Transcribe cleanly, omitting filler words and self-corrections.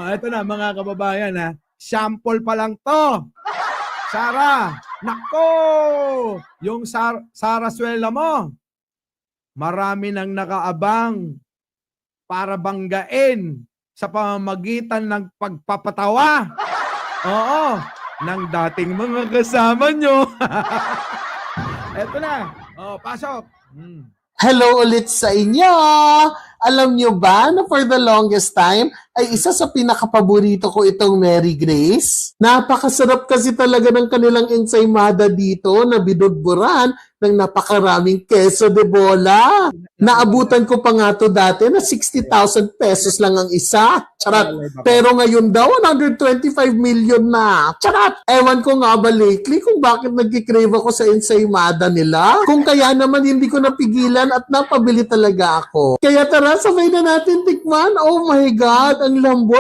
Ito na mga kababayan ha. Sample pa lang to. Sara, nako! Yung Sarasuela mo, marami nang nakaabang para banggain sa pamamagitan ng pagpapatawa. Oo, ng dating mga kasama nyo. Eto na. Oh, pasok. Hello ulit sa inyo! Alam nyo ba na for the longest time ay isa sa pinakapaborito ko itong Mary Grace? Napakasarap kasi talaga ng kanilang ensaymada dito na binudburan ng napakaraming queso de bola. Naabutan ko pa nga to dati na 60,000 pesos lang ang isa. Charat. Pero ngayon daw, 125 million na. Charat. Ewan ko nga ba lately kung bakit nagkikrave ako sa ensaymada nila. Kung kaya naman hindi ko napigilan at napabili talaga ako. Kaya tara, sabay na natin tikman. Oh my God, ang lambot